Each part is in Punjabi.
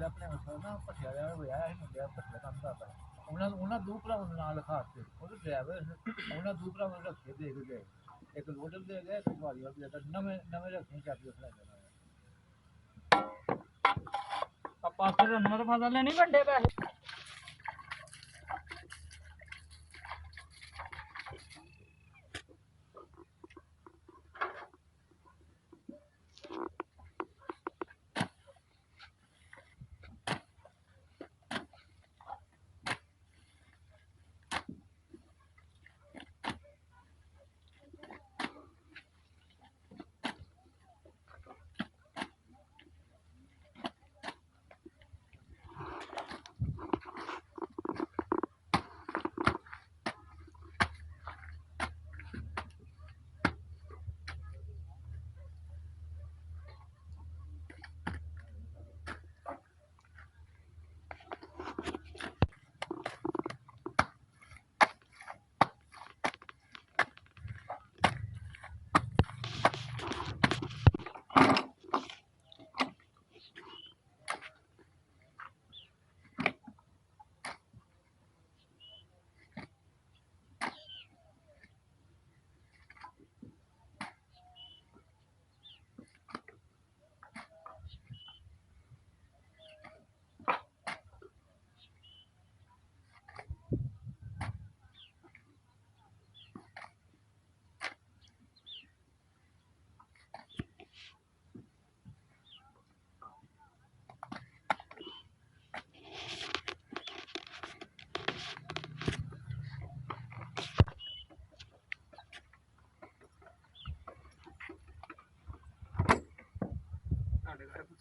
ਮੁੰਡਾ ਆਪਣੇ ਨਾ ਭੱਠਿਆ ਵਾਲਾ ਹੋਇਆ ਸੀ ਮੁੰਡਿਆ ਭੱਠਿਆ ਕੰਮ ਕਰਦਾ ਉਹਨਾਂ ਦੋ ਭਰਾਵਾਂ ਨੂੰ ਨਾਲ ਲਿਖਾ ਦਿੱਤੇ ਉਹਦੇ ਡਰਾਈਵਰ ਉਹਨਾਂ ਦੋ ਭਰਾਵਾਂ ਨੂੰ ਰੱਖੇ ਦੇ ਕੇ ਗਏ ਇੱਕ ਲੋਡਰ ਦੇ ਗਏ ਇੱਕ ਵਾਲੀ ਵਾਲਾ ਦੇ ਗਏ ਨਵੇਂ ਨਵੇਂ ਰੱਖੇ ਚਾਬੀ ਉਸ ਲੈ ਜਾਣਾ ਆਪਾਂ ਫਿਰ ਉਹਨਾਂ ਦਾ ਫਸਲ ਲੈਣੀ ਵੱਡੇ ਪੈਸੇ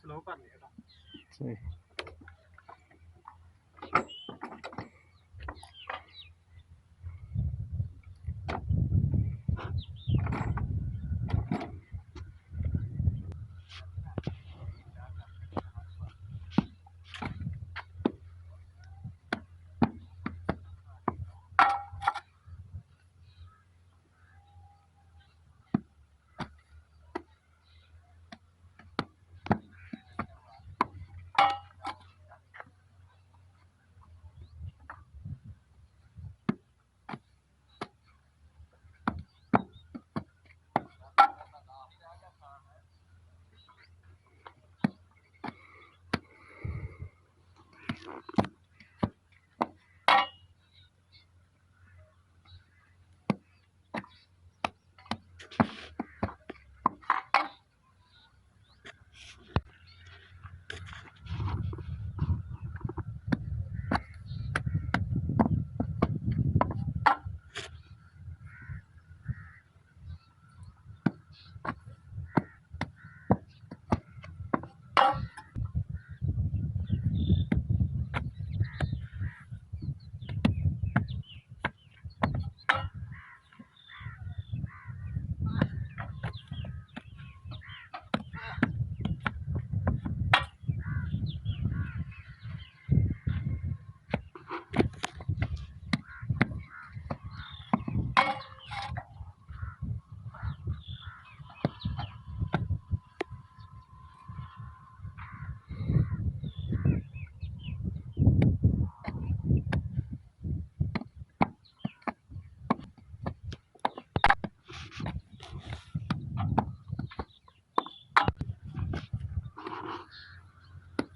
ਸਲੋ ਕਰ ਲਿਆ ਸਹੀ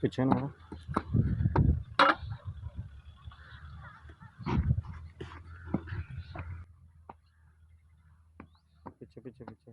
ਪਿੱਛੇ ਨੂੰ ਪਿੱਛੇ ਪਿੱਛੇ ਪਿੱਛੇ